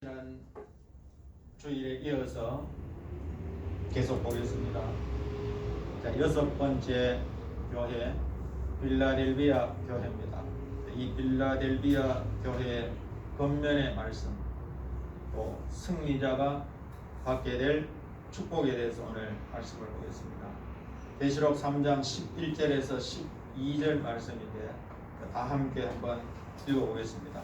지난 주일에 이어서 계속 보겠습니다. 자, 6번째 교회 빌라델비아 교회입니다. 이 빌라델비아 교회의 겉면의 말씀, 또 승리자가 받게 될 축복에 대해서 오늘 말씀을 보겠습니다. 계시록 3장 11절에서 12절 말씀인데 다 함께 한번 읽어보겠습니다.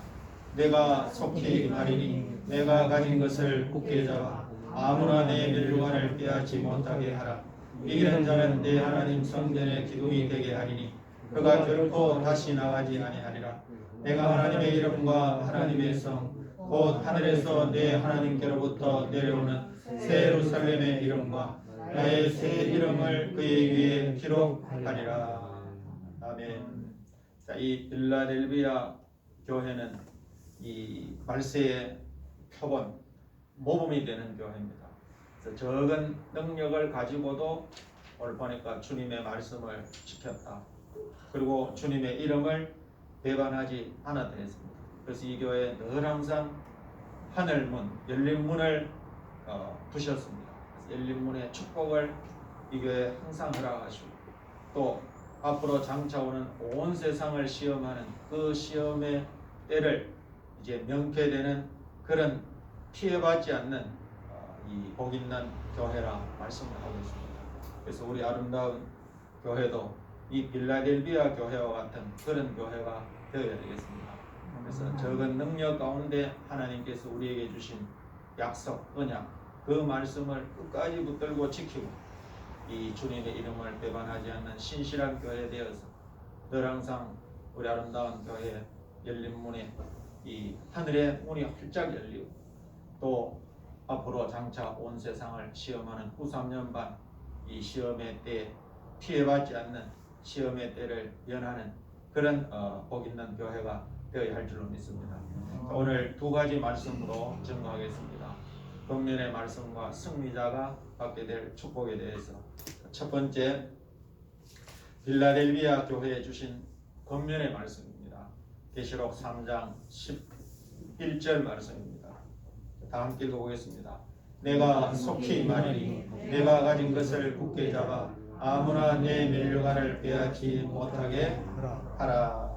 내가 속히 말이니 내가 가진 것을 굳게 잡아 아무나 내 멸류관을 빼앗지 못하게 하라. 이기는 자는 내 하나님 성전의 기둥이 되게 하리니 그가 결코 다시 나가지 아니하리라. 내가 하나님의 이름과 하나님의 성 곧 하늘에서 내 하나님께로부터 내려오는 새 예루살렘의 이름과 나의 새 이름을 그의 위에 기록하리라. 아멘. 자, 이 빌라델비아 교회는 이 말세의 표본, 모범이 되는 교회입니다. 그래서 적은 능력을 가지고도 오늘 보니까 주님의 말씀을 지켰다. 그리고 주님의 이름을 배반하지 않았다 했습니다. 그래서 이 교회에 늘 항상 하늘문, 열린 문을 두셨습니다. 그래서 열린 문의 축복을 이 교회에 항상 허락하시고 또 앞으로 장차오는 온 세상을 시험하는 그 시험의 때를 이제 명쾌되는 그런 피해받지 않는 이 복 있는 교회라 말씀을 하고 있습니다. 그래서 우리 아름다운 교회도 이 빌라델비아 교회와 같은 그런 교회가 되어야 되겠습니다. 그래서 적은 능력 가운데 하나님께서 우리에게 주신 약속, 언약, 그 말씀을 끝까지 붙들고 지키고 이 주님의 이름을 배반하지 않는 신실한 교회 되어서 늘 항상 우리 아름다운 교회 열린 문에 이 하늘의 문이 활짝 열리고 또 앞으로 장차 온 세상을 시험하는 후 3년 반 이 시험의 때에 피해받지 않는 시험의 때를 연하는 그런 복 있는 교회가 되어야 할 줄로 믿습니다. 오늘 두 가지 말씀으로 증거하겠습니다. 겉면의 말씀과 승리자가 받게 될 축복에 대해서. 첫 번째, 빌라델비아 교회에 주신 겉면의 말씀입니다. 계시록 3장 11절 말씀입니다. 다 함께 읽어보겠습니다. 내가 속히 말이니 내가 가진 것을 굳게 잡아 아무나 내 멸류관을 빼앗지 못하게 하라.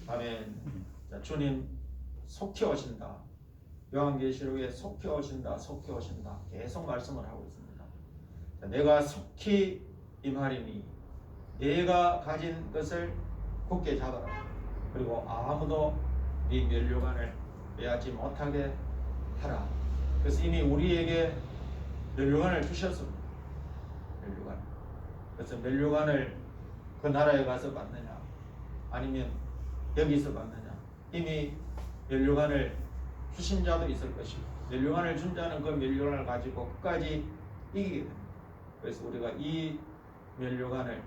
아멘. 자, 주님 속히 오신다. 요한계시록에 속히 오신다, 속히 오신다. 계속 말씀을 하고 있습니다. 자, 내가 속히 임하리니 내가 가진 것을 굳게 잡아라. 그리고 아무도 네 멸류관을 빼앗지 못하게 하라. 그래서 이미 우리에게 멸류관을 주셨습니다. 멸류관. 그래서 멸류관을 그 나라에 가서 받느냐 아니면 여기서 받느냐, 이미 멸류관을 주신 자도 있을 것이고 멸류관을 준 자는 그 멸류관을 가지고 끝까지 이기게 됩니다. 그래서 우리가 이 멸류관을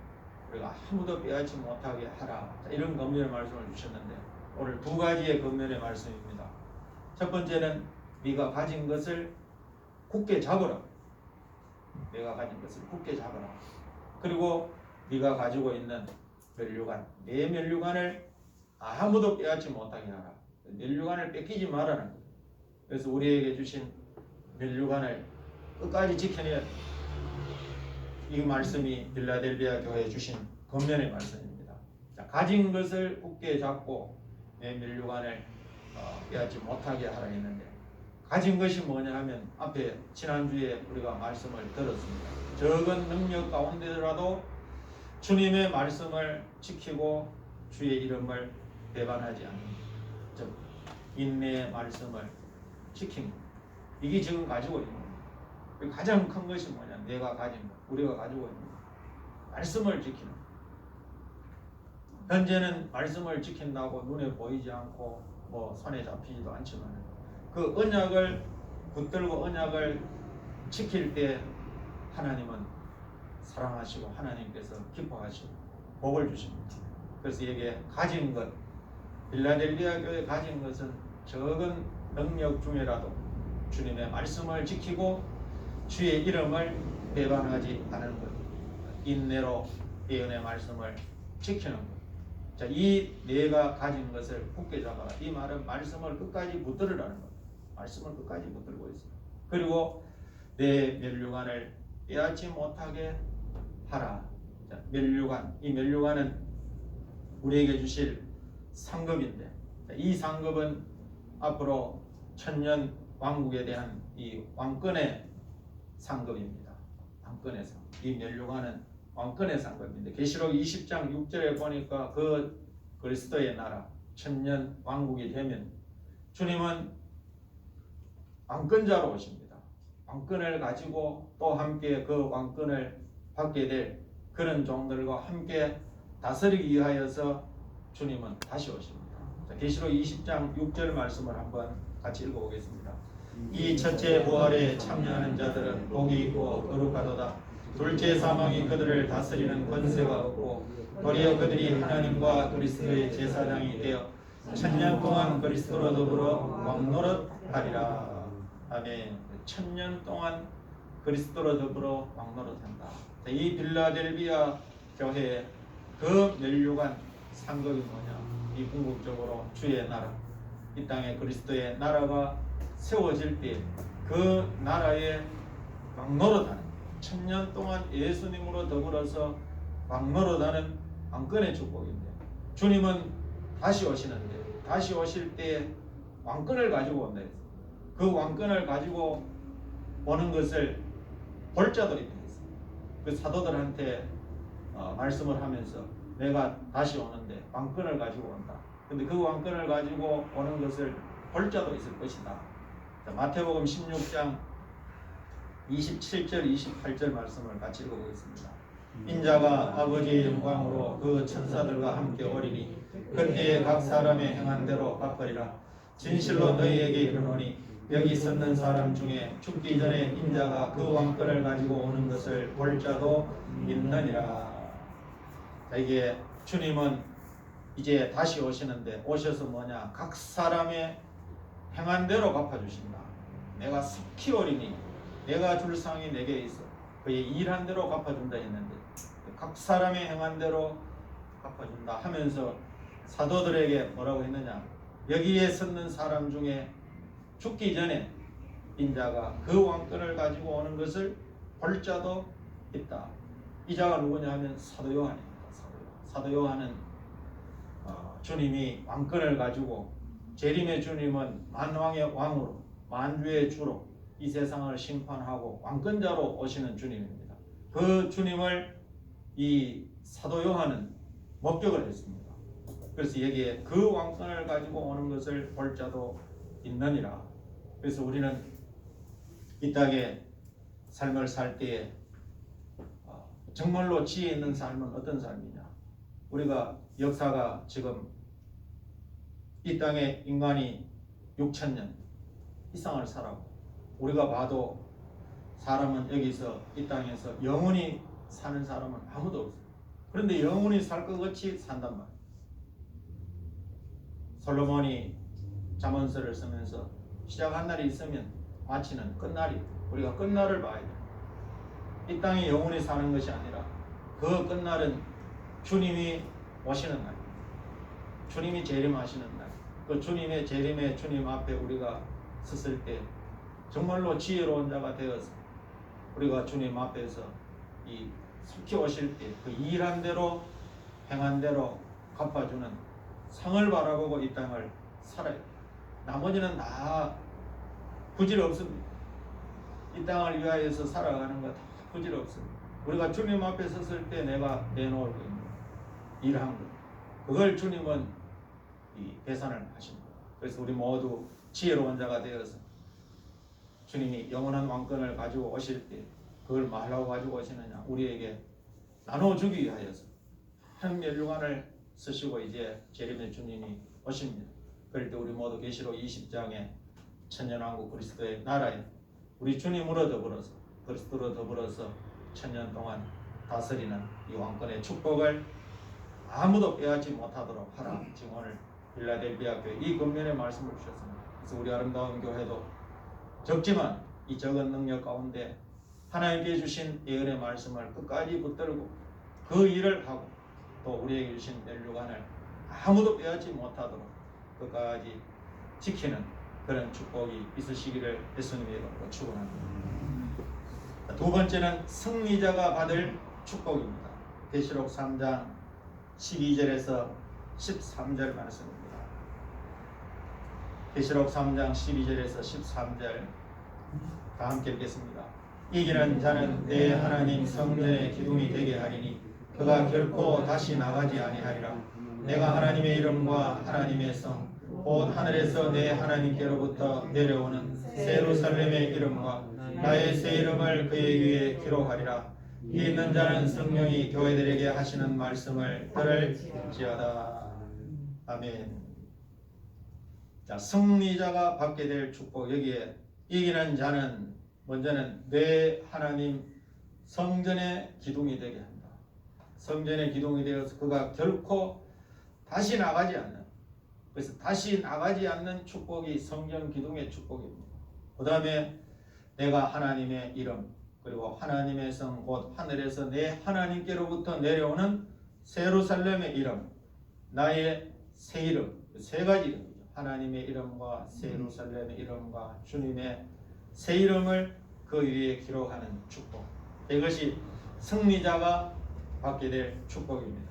우리가 아무도 빼앗지 못하게 하라. 자, 이런 겉면의 말씀을 주셨는데 오늘 두 가지의 겉면의 말씀입니다. 첫 번째는 네가 가진 것을 굳게 잡으라. 내가 가진 것을 굳게 잡으라. 그리고 네가 가지고 있는 멸류관, 내 멸류관을 아무도 빼앗지 못하게 하라. 멸류관을 뺏기지 말라는 거예요. 그래서 우리에게 주신 멸류관을 끝까지 지켜내야 돼요. 이 말씀이 빌라델비아 교회에 주신 겉면의 말씀입니다. 자, 가진 것을 굳게 잡고 내 멸류관을 빼앗지 못하게 하라 했는데 가진 것이 뭐냐 하면 앞에 지난주에 우리가 말씀을 들었습니다. 적은 능력 가운데라도 주님의 말씀을 지키고 주의 이름을 배반하지 않는, 즉 인내의 말씀을 지키는 것. 이게 지금 가지고 있는 겁니다. 가장 큰 것이 뭐냐? 내가 가진 것, 우리가 가지고 있는 것. 말씀을 지키는 것. 현재는 말씀을 지킨다고 눈에 보이지 않고 뭐 손에 잡히지도 않지만 그 언약을 붙들고 언약을 지킬 때 하나님은 사랑하시고 하나님께서 기뻐하시고 복을 주십니다. 그래서 이게 가진 것, 빌라델비아 교회 가진 것은 적은 능력 중에라도 주님의 말씀을 지키고 주의 이름을 배반하지 않은 것, 인내로 예언의 말씀을 지키는 것. 자, 이 내가 가진 것을 굳게 잡아라. 이 말은 말씀을 끝까지 붙들으라는 것. 말씀을 끝까지 붙들고 있어요. 그리고 내 면류관을 빼앗지 못하게 하라. 자, 면류관, 이 면류관은 우리에게 주실 상급인데, 이 상급은 앞으로 천년 왕국에 대한 이 왕권의 상급입니다. 왕권의 상급. 이 면류관은 왕권의 상급인데, 계시록 20장 6절에 보니까 그 그리스도의 나라 천년 왕국이 되면 주님은 왕권자로 오십니다. 왕권을 가지고 또 함께 그 왕권을 받게 될 그런 종들과 함께 다스리기 위하여서 주님은 다시 오십니다. 계시록 20장 6절 말씀을 한번 같이 읽어보겠습니다. 이 첫째 부활에 참여하는 자들은 복이 있고 거룩하도다. 둘째 사망이 그들을 다스리는 권세가 없고 도리어 그들이 하나님과 그리스도의 제사장이 되어 천년 동안 그리스도로 더불어 왕노릇하리라. 아멘. 천년 동안 그리스도로 더불어 왕노릇한다. 이 빌라델비아 교회의 그 면류관 상급이 뭐냐? 이 궁극적으로 주의 나라, 이 땅에 그리스도의 나라가 세워질 때 그 나라에 왕노릇하는, 천년 동안 예수님으로 더불어서 왕노릇하는 왕권의 축복인데, 주님은 다시 오시는데, 다시 오실 때 왕권을 가지고 온다 했어요. 그 왕권을 가지고 오는 것을 볼 자들이 있어요. 그 사도들한테 말씀을 하면서 내가 다시 오는데 왕권을 가지고 온다. 근데 그 왕권을 가지고 오는 것을 볼 자도 있을 것이다. 자, 마태복음 16장 27절 28절 말씀을 같이 읽어보겠습니다. 인자가 아버지의 영광으로 그 천사들과 함께 오리니 그때에 각 사람의 행한 대로 갚으리라. 진실로 너희에게 이르노니 여기 섰는 사람 중에 죽기 전에 인자가 그 왕권을 가지고 오는 것을 볼 자도 있느니라. 자, 이게 주님은 이제 다시 오시는데, 오셔서 뭐냐? 각 사람의 행한 대로 갚아주신다. 내가 속히 오리니 내가 줄 상이 내게 있어. 그의 일한 대로 갚아준다 했는데, 각 사람의 행한 대로 갚아준다 하면서 사도들에게 뭐라고 했느냐? 여기에 섰는 사람 중에 죽기 전에 인자가 그 왕권을 가지고 오는 것을 볼 자도 있다. 이 자가 누구냐 하면 사도 요한입니다. 사도 요한은 주님이 왕권을 가지고, 재림의 주님은 만왕의 왕으로, 만주의 주로 이 세상을 심판하고 왕권자로 오시는 주님입니다. 그 주님을 이 사도 요한은 목격을 했습니다. 그래서 여기에 그 왕권을 가지고 오는 것을 볼 자도 있느니라. 그래서 우리는 이 땅에 삶을 살 때에 정말로 지혜 있는 삶은 어떤 삶이냐? 우리가 역사가 지금 이 땅에 인간이 6,000년 이상을 살아고, 우리가 봐도 사람은 여기서 이 땅에서 영원히 사는 사람은 아무도 없어요. 그런데 영원히 살 것 같이 산단 말이에요. 솔로몬이 잠언서를 쓰면서 시작한 날이 있으면 마치는 끝날이, 우리가 끝날을 봐야 돼요. 이 땅에 영원히 사는 것이 아니라 그 끝날은 주님이 오시는 날, 주님이 재림하시는 날, 그 주님의 재림의 주님 앞에 우리가 섰을 때 정말로 지혜로운 자가 되어서 우리가 주님 앞에서 이 속히 오실 때 그 일한 대로 행한 대로 갚아주는 상을 바라보고 이 땅을 살아요. 나머지는 다 부질없습니다. 이 땅을 위하여서 살아가는 것 다 부질없습니다. 우리가 주님 앞에 섰을 때 내가 내놓을 거 있는 일한 것, 그걸 주님은 이 계산을 하십니다. 그래서 우리 모두 지혜로운 자가 되어서 주님이 영원한 왕권을 가지고 오실 때 그걸 말라고 가지고 오시느냐? 우리에게 나눠주기 위하여서 한 면류관을 쓰시고 이제 재림의 주님이 오십니다. 그럴 때 우리 모두 계시록 20장에 천년왕국 그리스도의 나라에 우리 주님으로 더불어서, 그리스도로 더불어서 천년 동안 다스리는 이 왕권의 축복을 아무도 빼앗지 못하도록 하라. 지금 오늘 빌라델비아 교회 이 권면의 말씀을 주셨습니다. 그래서 우리 아름다운 교회도 적지만 이 적은 능력 가운데 하나님께 주신 예언의 말씀을 끝까지 붙들고 그 일을 하고, 또 우리에게 주신 면류관을 아무도 빼앗지 못하도록 끝까지 지키는 그런 축복이 있으시기를 예수님의 이름으로 축원합니다. 두 번째는 승리자가 받을 축복입니다. 계시록 3장 12절에서 13절 말씀입니다. 계시록 3장 12절에서 13절 다 함께 읽겠습니다. 이기는 자는 내 하나님 성전의 기둥이 되게 하리니 그가 결코 다시 나가지 아니하리라. 내가 하나님의 이름과 하나님의 성 곧 하늘에서 내 하나님께로부터 내려오는 예루살렘의 이름과 나의 새 이름을 그의 위에 기록하리라. 이 있는 자는 성령이 교회들에게 하시는 말씀을 들을지어다. 아멘. 자, 승리자가 받게 될 축복. 여기에 이기는 자는 먼저는 내 하나님 성전의 기둥이 되게 한다. 성전의 기둥이 되어서 그가 결코 다시 나가지 않는, 그래서 다시 나가지 않는 축복이 성전 기둥의 축복입니다. 그 다음에 내가 하나님의 이름 그리고 하나님의 성 곧 하늘에서 내 하나님께로부터 내려오는 예루살렘의 이름, 나의 새 이름, 세 가지 이름이죠. 하나님의 이름과 예루살렘의 이름과 주님의 새 이름을 그 위에 기록하는 축복. 이것이 승리자가 받게 될 축복입니다.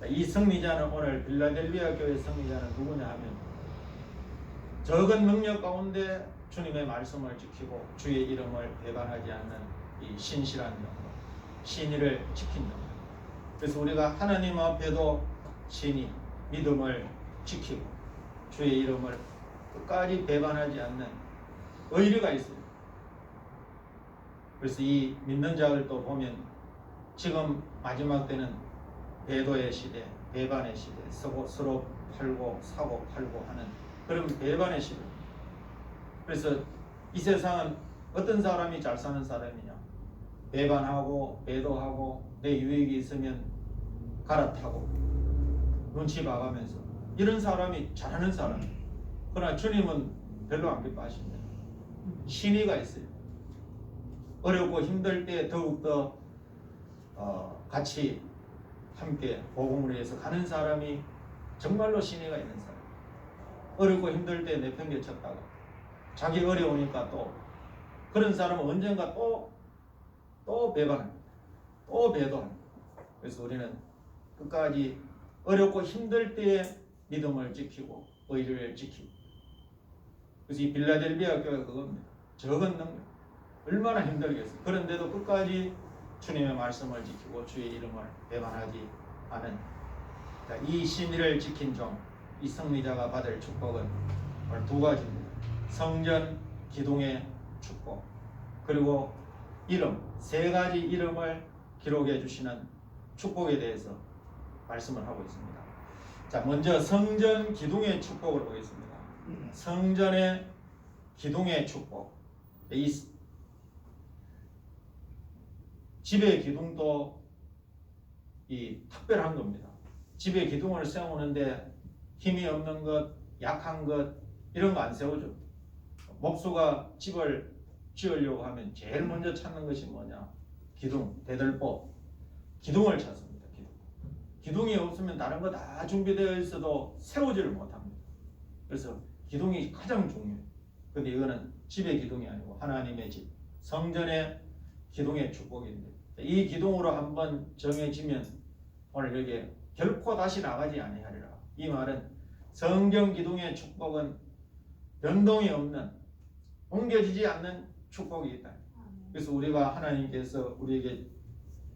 이 승리자는 오늘 빌라델비아 교회 승리자는 누구냐 하면 적은 능력 가운데 주님의 말씀을 지키고 주의 이름을 배반하지 않는 이 신실한 영혼, 신의를 지킨 영혼. 그래서 우리가 하나님 앞에도 신의, 믿음을 지키고 주의 이름을 끝까지 배반하지 않는 의리가 있어요. 그래서 이 믿는 자들도 보면 지금 마지막 때는 배도의 시대, 배반의 시대, 서로 팔고 사고 팔고 하는 그런 배반의 시대. 그래서 이 세상은 어떤 사람이 잘 사는 사람이냐? 배반하고 배도하고 내 유익이 있으면 갈아타고 눈치 봐가면서 이런 사람이 잘하는 사람이에요. 그러나 주님은 별로 안 기뻐하십니다. 신의가 있어요. 어렵고 힘들 때 더욱더 같이 함께 복음을 위해서 가는 사람이 정말로 신의가 있는 사람. 어렵고 힘들 때 내팽개쳤다가 자기 어려우니까 또 그런 사람은 언젠가 또 배반합니다. 또 배도합니다. 그래서 우리는 끝까지 어렵고 힘들 때에 믿음을 지키고 의리를 지키고, 그래서 이 빌라델비아 교회가 그겁니다. 적은 능력, 얼마나 힘들겠어요. 그런데도 끝까지 주님의 말씀을 지키고 주의 이름을 배반하지 않은 이 신의를 지킨 종, 이 승리자가 받을 축복은 오늘 두 가지입니다. 성전 기둥의 축복, 그리고 이름, 세 가지 이름을 기록해 주시는 축복에 대해서 말씀을 하고 있습니다. 자, 먼저 성전 기둥의 축복을 보겠습니다. 성전의 기둥의 축복. 이 집의 기둥도 이 특별한 겁니다. 집의 기둥을 세우는데 힘이 없는 것, 약한 것 이런 거 안 세우죠. 목수가 집을 지으려고 하면 제일 먼저 찾는 것이 뭐냐? 기둥, 대들보, 기둥을 찾습니다. 기둥이 없으면 다른 거 다 준비되어 있어도 세우지를 못합니다. 그래서 기둥이 가장 중요해요. 근데 이거는 집의 기둥이 아니고 하나님의 집, 성전의 기둥의 축복인데, 이 기둥으로 한번 정해지면 오늘 여기에 결코 다시 나가지 아니하리라. 이 말은 성경 기둥의 축복은 변동이 없는, 옮겨지지 않는 축복이 있다. 그래서 우리가 하나님께서 우리에게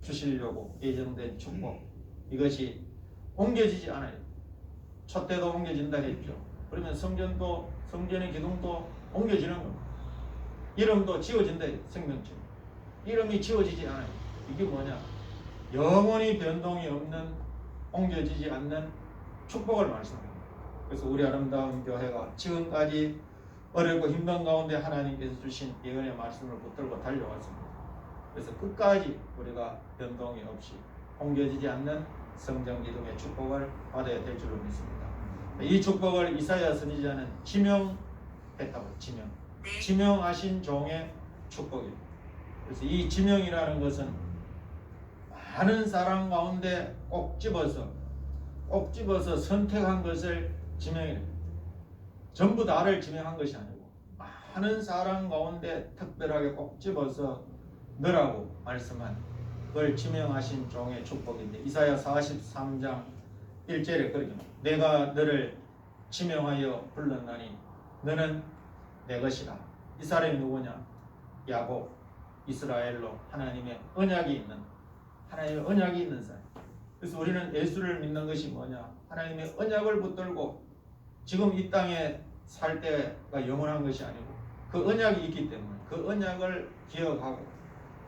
주시려고 예정된 축복, 이것이 옮겨지지 않아요. 촛대도 옮겨진다 했죠. 그러면 성전도, 성전의 기둥도 옮겨지는 겁니다. 이름도 지워진다 했죠. 생명처럼 이름이 지워지지 않아요. 이게 뭐냐? 영원히 변동이 없는, 옮겨지지 않는 축복을 말씀합니다. 그래서 우리 아름다운 교회가 지금까지 어렵고 힘든 가운데 하나님께서 주신 예언의 말씀을 붙들고 달려왔습니다. 그래서 끝까지 우리가 변동이 없이 옮겨지지 않는 성전 기둥의 축복을 받아야 될 줄로 믿습니다. 이 축복을 이사야 선지자는 지명했다고. 지명하신 종의 축복입니다. 그래서 이 지명이라는 것은 많은 사람 가운데 꼭 집어서 선택한 것을 지명이에요. 전부 다를 지명한 것이 아니고 많은 사람 가운데 특별하게 꼭 집어서 너라고 말씀한 그걸 지명하신 종의 축복인데 이사야 43장 1절에 그렇게 내가 너를 지명하여 불렀나니 너는 내 것이라. 이 사람이 누구냐? 야곱, 이스라엘로 하나님의 언약이 있는 사람. 그래서 우리는 예수를 믿는 것이 뭐냐? 하나님의 언약을 붙들고 지금 이 땅에 살 때가 영원한 것이 아니고 그 언약이 있기 때문에 그 언약을 기억하고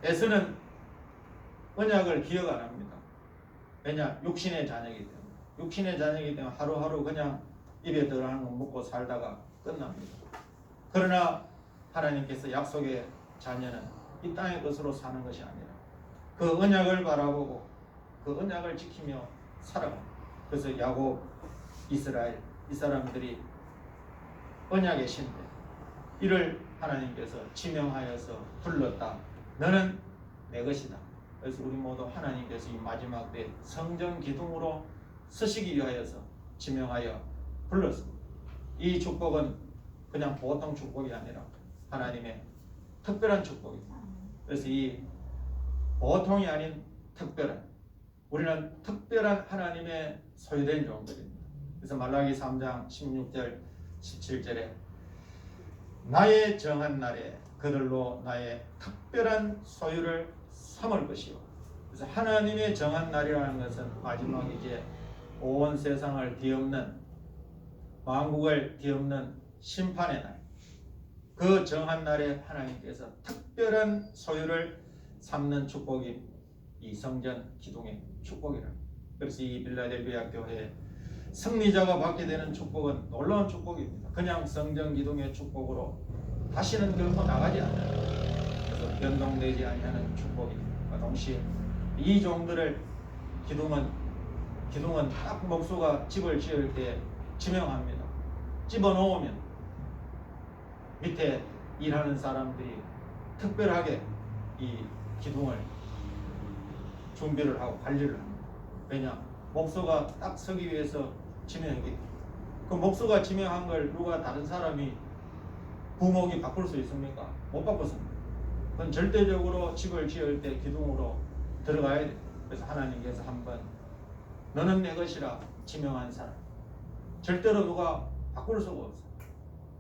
에서는 언약을 기억 안 합니다. 왜냐? 육신의 자녀이기 때문에. 육신의 자녀이기 때문에 하루하루 그냥 입에 들어가는 거 먹고 살다가 끝납니다. 그러나 하나님께서 약속의 자녀는 이 땅의 것으로 사는 것이 아니라 그 언약을 바라보고 그 언약을 지키며 살아갑니다. 그래서 야곱, 이스라엘 이 사람들이 언약의 신데 이를 하나님께서 지명하여서 불렀다. 너는 내 것이다. 그래서 우리 모두 하나님께서 이 마지막 때 성전 기둥으로 서시기 위하여서 지명하여 불렀습니다. 이 축복은 그냥 보통 축복이 아니라 하나님의 특별한 축복입니다. 그래서 이 보통이 아닌 특별한, 우리는 특별한 하나님의 소유된 종들입니다. 그래서 말라기 3장 16절 17절에 나의 정한 날에 그들로 나의 특별한 소유를 삼을 것이요. 그래서 하나님의 정한 날이라는 것은 마지막 이제 온 세상을 뒤엎는, 만국을 뒤엎는 심판의 날, 그 정한 날에 하나님께서 특별한 소유를 삼는 축복이 이 성전 기둥의 축복이라. 그래서 이 빌라델비아 교회 승리자가 받게 되는 축복은 놀라운 축복입니다. 그냥 성전 기둥의 축복으로 다시는 결코 나가지 않아요. 그래서 변동되지 아니하는 축복입니다. 동시에 이 종들을 기둥은 딱 목수가 집을 지을 때 지명합니다. 집어넣으면 밑에 일하는 사람들이 특별하게 이 기둥을 준비를 하고 관리를 합니다. 왜냐? 목수가 딱 서기 위해서 지명했기 때문에. 그 목수가 지명한 걸 누가 다른 사람이 부목이 바꿀 수 있습니까? 못 바꿨습니다. 그건 절대적으로 집을 지을 때 기둥으로 들어가야 돼요. 그래서 하나님께서 한번 너는 내 것이라 지명한 사람 절대로 누가 바꿀 수가 없어요.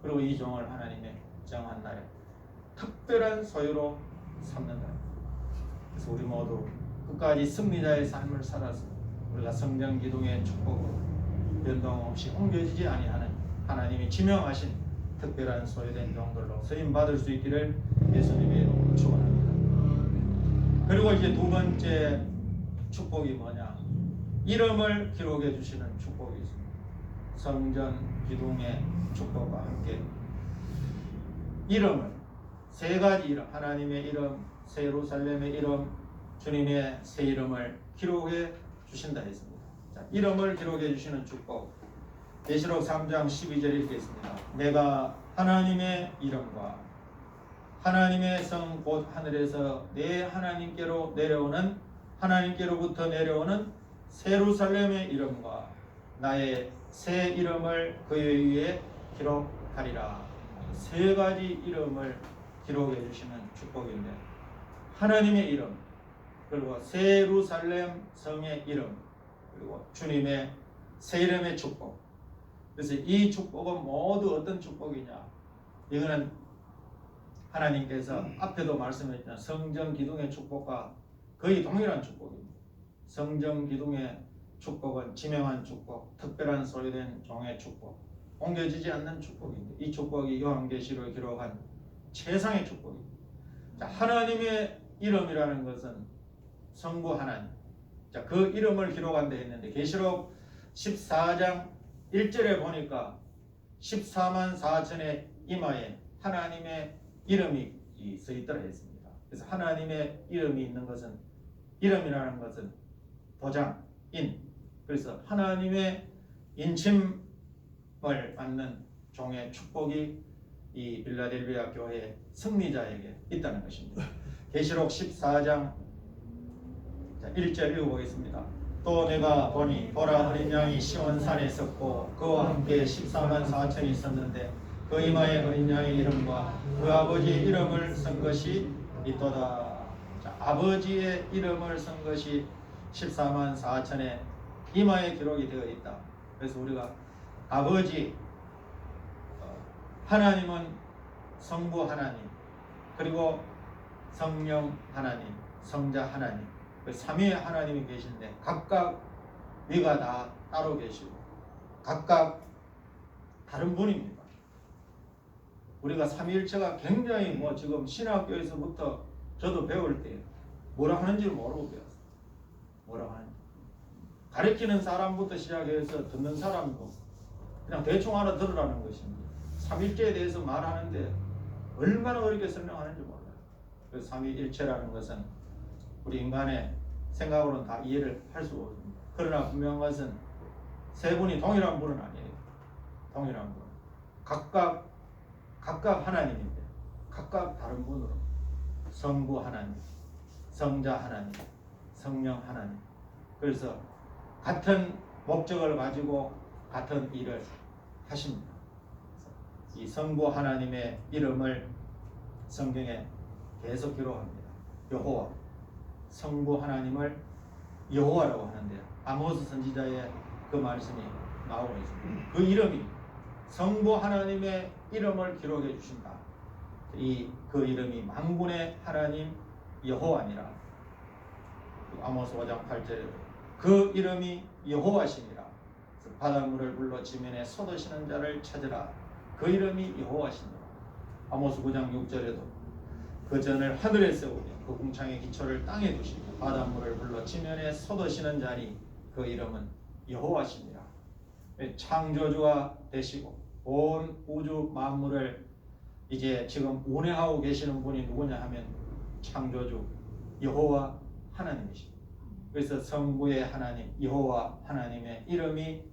그리고 이 종을 하나님의 정한 날에 특별한 소유로 삼는다. 그래서 우리 모두 끝까지 승리자의 삶을 살아서 우리가 성전 기둥의 축복으로 변동 없이 옮겨지지 아니하는 하나님이 지명하신 특별한 소유된 종들로 쓰임 받을 수 있기를 예수님의 이름으로 축원합니다. 그리고 이제 두 번째 축복이 뭐냐? 이름을 기록해 주시는 축복이 있습니다. 성전 기둥의 축복과 함께 이름을 세 가지 이름, 하나님의 이름, 새 예루살렘의 이름, 주님의 새 이름을 기록해 주신다 했습니다. 자, 이름을 기록해 주시는 축복. 계시록 3장 12절 읽겠습니다. 내가 하나님의 이름과 하나님의 성 곧 하늘에서 내 하나님께로 내려오는 하나님께로부터 내려오는 새 예루살렘의 이름과 나의 새 이름을 그의 위에 기록하리라. 세 가지 이름을 기록해 주시는 축복인데 하나님의 이름, 그리고 새 예루살렘 성의 이름, 그리고 주님의 새 이름의 축복. 그래서 이 축복은 모두 어떤 축복이냐? 이거는 하나님께서 앞에도 말씀했지만 성전 기둥의 축복과 거의 동일한 축복입니다. 성전 기둥의 축복은 지명한 축복, 특별한 소유된 종의 축복, 옮겨지지 않는 축복인데 이 축복이 요한계시록에 기록한 최상의 축복입니다. 자, 하나님의 이름이라는 것은 성부 하나님. 자, 그 이름을 기록한 데 있는데 계시록 14장 1절에 보니까 14만 4천의 이마에 하나님의 이름이 써 있더라 했습니다. 그래서 하나님의 이름이 있는 것은, 이름이라는 것은 도장, 그래서 하나님의 인침을 받는 종의 축복이 이 빌라델비아 교회 승리자에게 있다는 것입니다. 계시록 14장 1절 읽어보겠습니다. 또 내가 보니 보라 어린 양이 시온산에 있었고 그와 함께 14만 4천이 있었는데 그 이마에 어린 양의 이름과 그 아버지 이름을 쓴 것이 있도다. 자, 아버지의 이름을 쓴 것이 14만 4천의 이마에 기록이 되어 있다. 그래서 우리가 아버지 하나님은 성부 하나님, 그리고 성령 하나님, 성자 하나님, 그 삼위의 하나님이 계신데 각각 위가 다 따로 계시고 각각 다른 분입니다. 우리가 삼위일체가 굉장히 지금 신학교에서부터 저도 배울 때 뭐라 하는지 모르고 배웠어요. 뭐라 하는지. 가르치는 사람부터 시작해서 듣는 사람도 그냥 대충 알아들으라는 것입니다. 삼일체에 대해서 말하는데 얼마나 어렵게 설명하는지 몰라요. 그래서 삼위일체라는 것은 우리 인간의 생각으로는 다 이해를 할 수 없습니다. 그러나 분명한 것은 세 분이 동일한 분은 아니에요. 동일한 분. 각각 하나님인데 각각 다른 분으로 성부 하나님, 성자 하나님, 성령 하나님. 그래서 같은 목적을 가지고 같은 일을 하십니다. 이 성부 하나님의 이름을 성경에 계속 기록합니다. 여호와, 성부 하나님을 여호와라고 하는데요. 아모스 선지자의 그 말씀이 나오고 있습니다. 그 이름이 성부 하나님의 이름을 기록해 주신다. 그 이름이 만군의 하나님 여호와니라. 아모스 5장 8절에 그 이름이 여호와시니라. 바닷물을 불러 지면에 쏟으시는 자를 찾으라. 그 이름이 여호와시니라. 아모스 9장 6절에도 그 전을 하늘에 세우며 그 궁창의 기초를 땅에 두시며 바닷물을 불러 지면에 쏟으시는 자니 그 이름은 여호와시니라. 창조주가 되시고 온 우주 만물을 이제 지금 운행하고 계시는 분이 누구냐 하면 창조주 여호와 하나님이십니다. 그래서 성부의 하나님 여호와 하나님의 이름이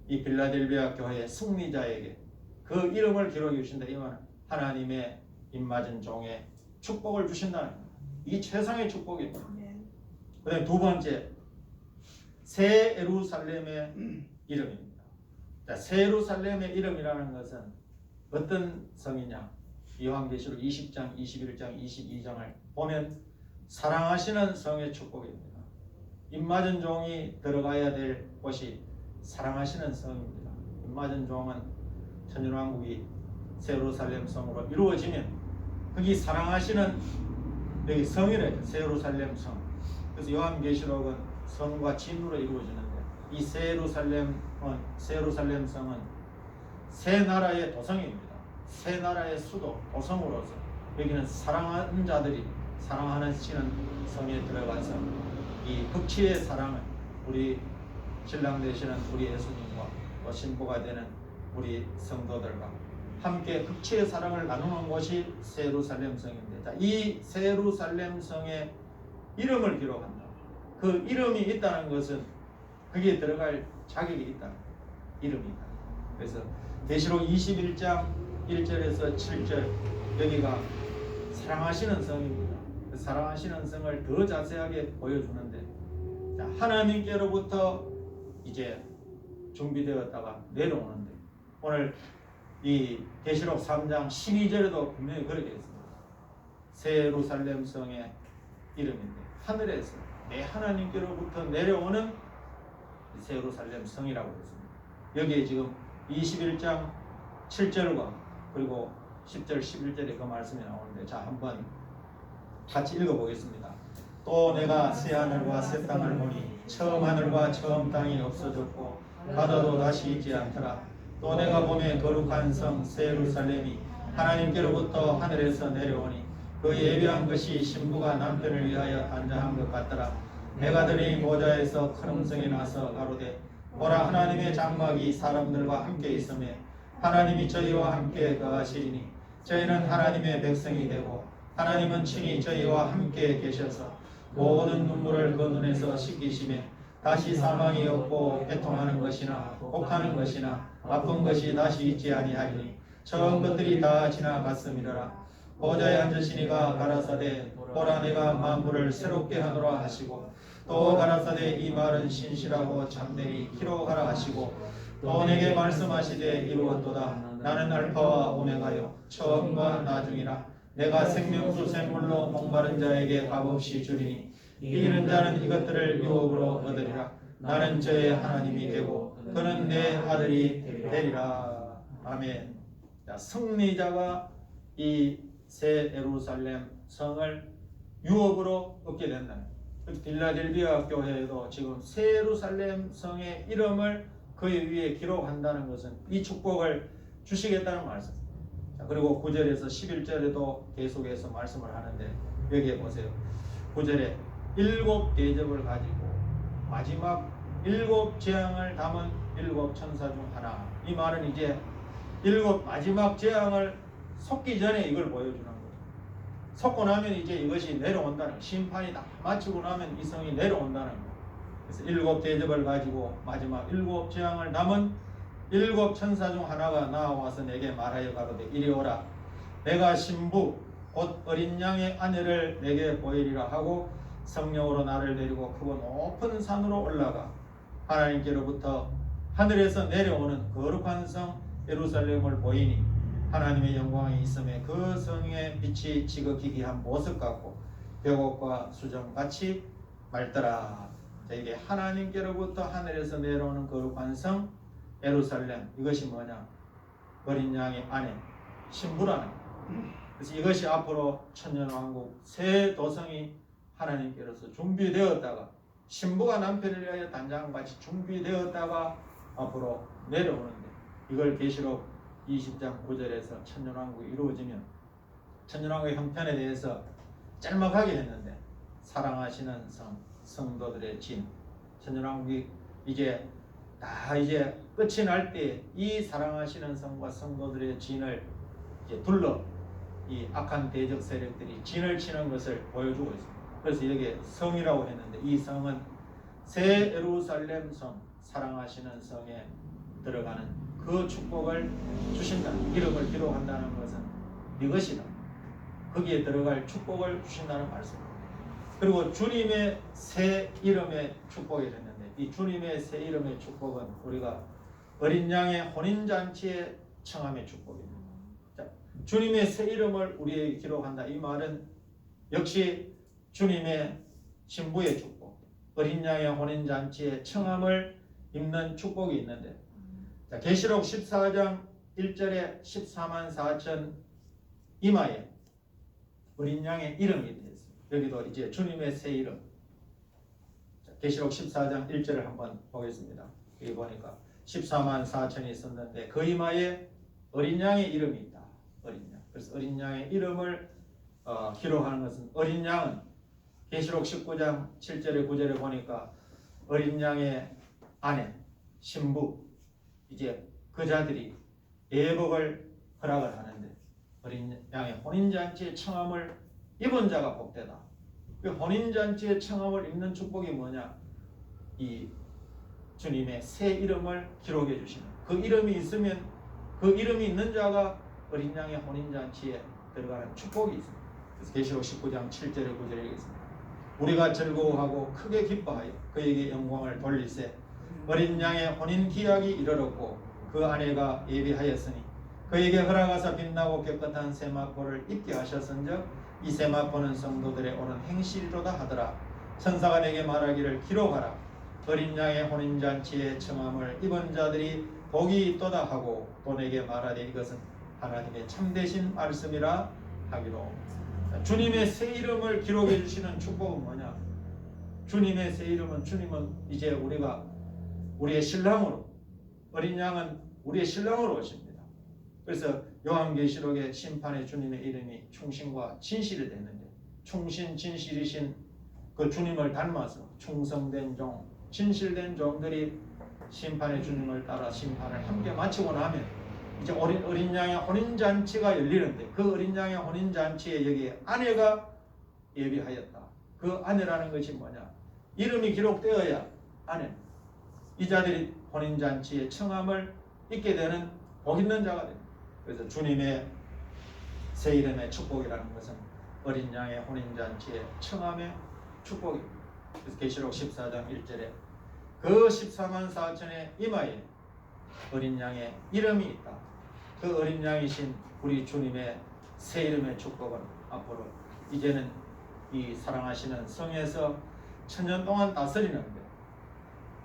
이 빌라델비아 교회의 승리자에게 그 이름을 기록해 주신다. 이건 하나님의 입맞은 종의 축복을 주신다는 겁니다. 이 최상의 축복입니다. 그 다음에 두 번째, 새 예루살렘의 이름입니다. 자, 새 예루살렘의 이름이라는 것은 어떤 성이냐? 요한계시록 20장, 21장, 22장을 보면 사랑하시는 성의 축복입니다. 입맞은 종이 들어가야 될 곳이 사랑하시는 성입니다. 입맞은 종은 천년왕국이 새 예루살렘 성으로 이루어지면 거기 사랑하시는 여기 성이래요. 새 예루살렘 성. 그래서 요한계시록은 성과 진으로 이루어지는데 이 새 예루살렘 성은 새 나라의 도성입니다. 새 나라의 수도 도성으로서 여기는 사랑하는 자들이 사랑하는 성에 들어가서 이 극치의 사랑을 우리 신랑 되시는 우리 예수님과 또 신부가 되는 우리 성도들과 함께 극치의 사랑을 나누는 곳이 새 예루살렘 성인데, 이 새 예루살렘 성의 이름을 기록한다. 그 이름이 있다는 것은 거기에 들어갈 자격이 있다. 이름이다. 그래서 계시록 21장 1절에서 7절 여기가 사랑하시는 성입니다. 그 사랑하시는 성을 더 자세하게 보여주는데, 하나님께로부터 이제 준비되었다가 내려오는데, 오늘 이 계시록 3장 12절에도 분명히 그렇게 있습니다. 새 예루살렘 성의 이름인데 하늘에서 내 하나님께로부터 내려오는 새 예루살렘 성이라고 했습니다. 여기에 지금 21장 7절과 그리고 10절 11절에 그 말씀이 나오는데, 자 한번 같이 읽어보겠습니다. 또 내가 새 하늘과 새 땅을 보니 처음 하늘과 처음 땅이 없어졌고 바다도 다시 있지 않더라. 또 내가 보매 거룩한 성 새 예루살렘이 하나님께로부터 하늘에서 내려오니 그 예비한 것이 신부가 남편을 위하여 단장한 것 같더라. 내가 들으니 보좌에서 큰 음성이 나서 가로되 보라, 하나님의 장막이 사람들과 함께 있으며 하나님이 저희와 함께 거하시리니 저희는 하나님의 백성이 되고 하나님은 친히 저희와 함께 계셔서 모든 눈물을 그 눈에서 씻기시며 다시 사망이 없고 애통하는 것이나 혹하는 것이나 아픈 것이 다시 있지 아니하리니 처음 것들이 다 지나갔음이라. 보좌에 앉으시니가 가라사대 보라, 내가 만물을 새롭게 하노라 하시고 또 가라사대 이 말은 신실하고 참되니 기록하라 하시고 또 내게 말씀하시되 이루었도다. 나는 알파와 오메가요 처음과 나중이라. 내가 생명수 샘물로 목마른 자에게 값없이 주리니 이기는 자는 이것들을 유업으로 얻으리라. 나는 저의 하나님이 되고 그는 내 아들이 되리라. 아멘. 자, 승리자가 이 새 예루살렘 성을 유업으로 얻게 된다는 빌라델비아 교회에도 지금 새 예루살렘 성의 이름을 그 위에 기록한다는 것은 이 축복을 주시겠다는 말씀. 자, 그리고 9절에서 11절에도 계속해서 말씀을 하는데 여기에 보세요. 9절에 7 대접을 가지고 마지막 7 재앙을 담은 7 천사 중 하나. 이 말은 이제 7 마지막 재앙을 솟기 전에 이걸 보여주는 거예요. 솟고 나면 이제 이것이 내려온다는, 심판이 다 마치고 나면 이 성이 내려온다는 거예요. 그래서 7 대접을 가지고 마지막 7 재앙을 담은 7 천사 중 하나가 나와서 내게 말하여 가로되 이리 오라. 내가 신부 곧 어린 양의 아내를 내게 보이리라 하고 성령으로 나를 데리고 크고 높은 산으로 올라가 하나님께로부터 하늘에서 내려오는 거룩한 성 예루살렘을 보이니 하나님의 영광이 있음에 그 성의 빛이 지극히 귀한 보석 같고 벽옥과 수정같이 맑더라. 이게 하나님께로부터 하늘에서 내려오는 거룩한 성 예루살렘, 이것이 뭐냐? 어린 양의 아내, 신부라는 거예요. 그래서 이것이 앞으로 천년왕국 새 도성이 하나님께로서 준비되었다가 신부가 남편을 위하여 단장같이 준비되었다가 앞으로 내려오는데, 이걸 계시록 20장 9절에서 천년왕국이 이루어지면 천년왕국의 형편에 대해서 짤막하게 했는데, 사랑하시는 성도들의 진, 천년왕국이 이제 끝이 날 때 이 사랑하시는 성과 성도들의 진을 이제 둘러 이 악한 대적 세력들이 진을 치는 것을 보여주고 있습니다. 그래서 여기에 성이라고 했는데, 이 성은 새 예루살렘 성, 사랑하시는 성에 들어가는 그 축복을 주신다는, 이름을 기록한다는 것은 이것이다. 거기에 들어갈 축복을 주신다는 말씀입니다. 그리고 주님의 새 이름의 축복이 됐는데, 이 주님의 새 이름의 축복은 우리가 어린 양의 혼인잔치의 청함의 축복입니다. 자, 주님의 새 이름을 우리에게 기록한다. 이 말은 역시 주님의 신부의 축복, 어린 양의 혼인잔치의 청함을 입는 축복이 있는데, 자, 계시록 14장 1절에 14만 4천 이마에 어린 양의 이름이 되어 있습니다. 여기도 이제 주님의 새 이름. 자, 계시록 14장 1절을 한번 보겠습니다. 여기 보니까 14만 4천이 있었는데 그 이마에 어린 양의 이름이 있다. 어린 양. 그래서 어린 양의 이름을 기록하는 것은, 어린 양은 계시록 19장 7절에 9절에 보니까 어린 양의 아내, 신부, 이제 그 자들이 예복을 허락을 하는데, 어린 양의 혼인잔치의 청함을 입은 자가 복되다. 그 혼인잔치의 청함을 입는 축복이 뭐냐? 이 주님의 새 이름을 기록해 주시는, 그 이름이 있으면, 그 이름이 있는 자가 어린 양의 혼인잔치에 들어가는 축복이 있습니다. 그래서 계시록 19장 7절에 9절에 있습니다. 우리가 즐거워하고 크게 기뻐하여 그에게 영광을 돌리세. 어린 양의 혼인 기약이 이르렀고 그 아내가 예비하였으니 그에게 허락하사 빛나고 깨끗한 세마포를 입게 하셨은즉 이 세마포는 성도들의 오는 행실이로다 하더라. 천사가 내게 말하기를 기록하라. 어린 양의 혼인잔치의 청함을 입은 자들이 복이 있도다 하고 또 내게 말하되 이것은 하나님의 참되신 말씀이라 하기로. 주님의 새 이름을 기록해 주시는 축복은 뭐냐? 주님의 새 이름은, 주님은 이제 우리가 우리의 신랑으로, 어린 양은 우리의 신랑으로 오십니다. 그래서 요한계시록의 심판의 주님의 이름이 충신과 진실이 됐는데, 충신 진실이신 그 주님을 닮아서 충성된 종, 진실된 종들이 심판의 주님을 따라 심판을 함께 마치고 나면 이제 어린 양의 혼인잔치가 열리는데, 그 어린 양의 혼인잔치에 여기 아내가 예비하였다. 그 아내라는 것이 뭐냐? 이름이 기록되어야 아내, 이 자들이 혼인잔치의 청함을 입게 되는 복 있는 자가 됩니다. 그래서 주님의 새 이름의 축복이라는 것은 어린 양의 혼인잔치의 청함의 축복입니다. 그래서 계시록 14장 1절에 그 14만 4천의 이마에 어린 양의 이름이 있다. 그 어린 양이신 우리 주님의 새 이름의 축복은 앞으로 이제는 이 사랑하시는 성에서 천년 동안 다스리는데,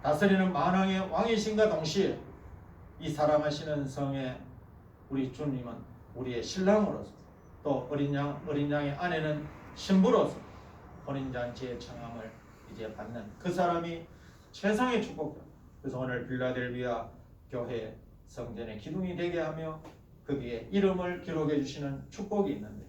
다스리는 만왕의 왕이신과 동시에 이 사랑하시는 성에 우리 주님은 우리의 신랑으로서, 또 어린 양의 아내는 신부로서 혼인잔치의 청함을 이제 받는 그 사람이 최상의 축복입니다. 그래서 오늘 빌라델비아 교회 성전의 기둥이 되게 하며 거기에 이름을 기록해 주시는 축복이 있는데,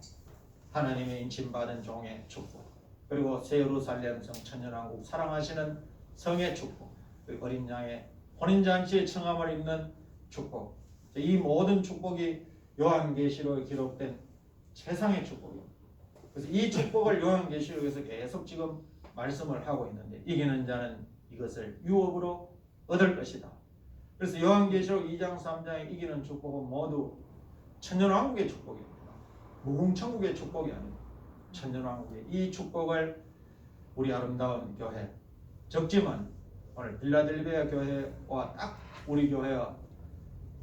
하나님의 인침받은 종의 축복, 그리고 새 예루살렘 성 천년왕국 사랑하시는 성의 축복, 그리고 어린 양의 혼인잔치의 청함을 입는 축복, 이 모든 축복이 요한계시록에 기록된 최상의 축복입니다. 그래서 이 축복을 요한계시록에서 계속 지금 말씀을 하고 있는데, 이기는 자는 이것을 유업으로 얻을 것이다. 그래서 요한계시록 2장 3장에 이기는 축복은 모두 천년왕국의 축복입니다. 무궁천국의 축복이 아닙니다. 천년왕국의 이 축복을 우리 아름다운 교회, 적지만 오늘 빌라델비아 교회와 딱 우리 교회와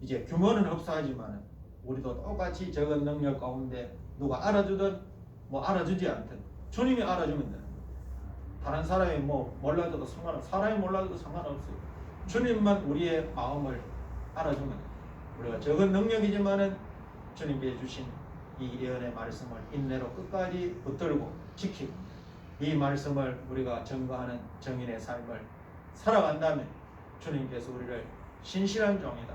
이제 규모는 흡사하지만 우리도 똑같이 적은 능력 가운데 누가 알아주든 뭐 알아주지 않든 주님이 알아주면 되는 거예요. 다른 사람이 뭐 몰라줘도 상관없어요. 사람이 몰라줘도 상관없어요. 주님만 우리의 마음을 알아주면 돼요. 우리가 적은 능력이지만은 주님께 주신 이 예언의 말씀을 인내로 끝까지 붙들고 지키고 이 말씀을 우리가 증거하는 정인의 삶을 살아간다면 주님께서 우리를 신실한 종이다,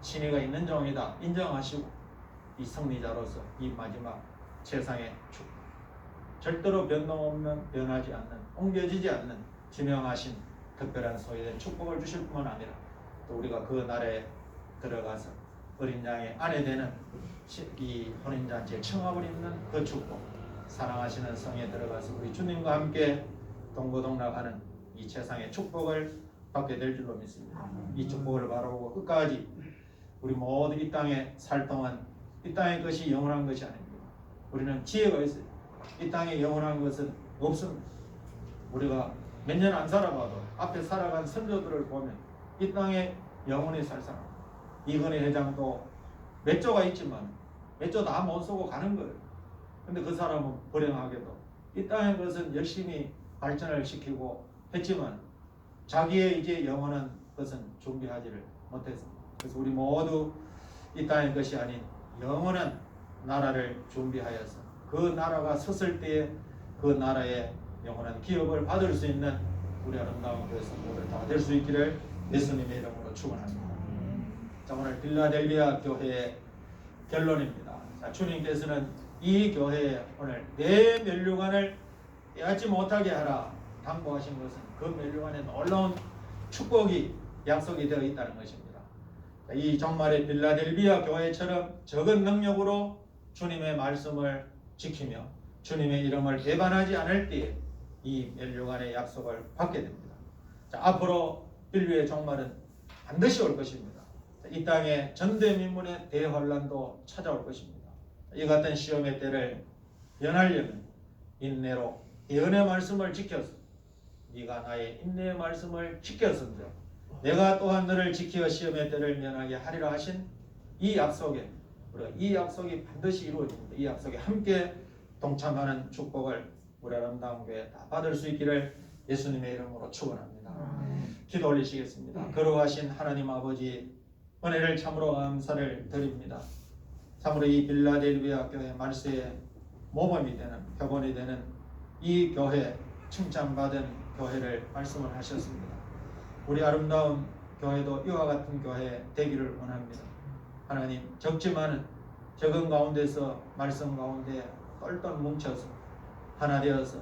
신의가 있는 종이다 인정하시고 이 승리자로서 이 마지막 세상의 축복, 절대로 변동 없는, 변하지 않는, 옮겨지지 않는 지명하신 특별한 소유된 축복을 주실 뿐만 아니라 또 우리가 그 나라에 들어가서 어린 양의 아내 되는 이 혼인잔치에 청합을 입는 그 축복, 사랑하시는 성에 들어가서 우리 주님과 함께 동고동락하는 이 세상의 축복을 받게 될 줄로 믿습니다. 이 축복을 바라보고 끝까지 우리 모두 이 땅에 살 동안 이 땅의 것이 영원한 것이 아닙니다. 우리는 지혜가 있어요. 이 땅에 영원한 것은 없습니다. 우리가 몇 년 안 살아봐도 앞에 살아간 선조들을 보면 이 땅에 영원히 살 사람, 이건희 회장도 몇 조가 있지만 몇 조 다 못 쓰고 가는 거예요. 근데 그 사람은 불행하게도 이 땅의 것은 열심히 발전을 시키고 했지만 자기의 이제 영원한 것은 준비하지를 못했습니다. 그래서 우리 모두 이 땅의 것이 아닌 영원한 나라를 준비하여서 그 나라가 섰을 때에 그 나라의 영원한 기업을 받을 수 있는 우리 아름다운 교회 성도들 다 될 수 있기를 예수님의 이름으로 축원합니다. 자, 오늘 빌라델비아 교회의 결론입니다. 자, 주님께서는 이 교회에 오늘 내 멸류관을 빼앗지 못하게 하라 당부하신 것은 그 멸류관에 놀라운 축복이 약속이 되어 있다는 것입니다. 자, 이 정말의 빌라델비아 교회처럼 적은 능력으로 주님의 말씀을 지키며 주님의 이름을 배반하지 않을 때에 이 멸류관의 약속을 받게 됩니다. 자, 앞으로 인류의 종말은 반드시 올 것입니다. 자, 이 땅에 전대민문의 대환란도 찾아올 것입니다. 이 같은 시험의 때를 면하려면 인내로 예언의 말씀을 지켜서 네가 나의 인내의 말씀을 지켰은즉 내가 또한 너를 지키어 시험의 때를 면하게 하리라 하신 이 약속에 우리가 이 약속이 반드시 이루어집니다. 이 약속에 함께 동참하는 축복을 우리 아름다운 교회 다 받을 수 있기를 예수님의 이름으로 축원합니다. 기도 올리시겠습니다. 거룩하신 하나님 아버지, 은혜를 참으로 감사를 드립니다. 참으로 이 빌라델비아 교회 말세의 모범이 되는, 표본이 되는 이 교회, 칭찬받은 교회를 말씀을 하셨습니다. 우리 아름다운 교회도 이와 같은 교회 되기를 원합니다. 하나님, 적지만은 적은 가운데서 말씀 가운데 똘똘 뭉쳐서 하나 되어서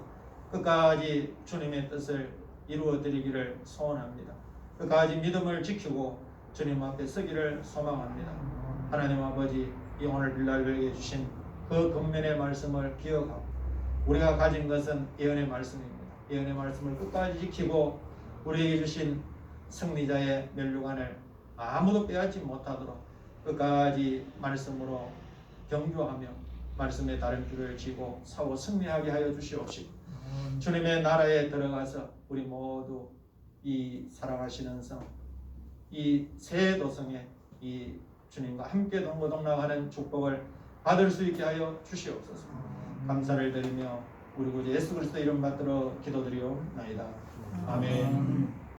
끝까지 주님의 뜻을 이루어 드리기를 소원합니다. 끝까지 믿음을 지키고 주님 앞에 서기를 소망합니다. 하나님 아버지, 이 오늘 빌라델비아에 주신 그 근면의 말씀을 기억하고 우리가 가진 것은 예언의 말씀입니다. 예언의 말씀을 끝까지 지키고 우리에게 주신 승리자의 멸류관을 아무도 빼앗지 못하도록 끝까지 말씀으로 경주하며 말씀의 다른 길을 지고 사고 승리하게 하여 주시옵시고 주님의 나라에 들어가서 우리 모두 이 사랑하시는 성, 이 새 도성에 이 주님과 함께 동거동락하는 축복을 받을 수 있게 하여 주시옵소서. 감사를 드리며 우리 구주 예수 그리스도 이름 받들어 기도드리옵나이다. 아멘.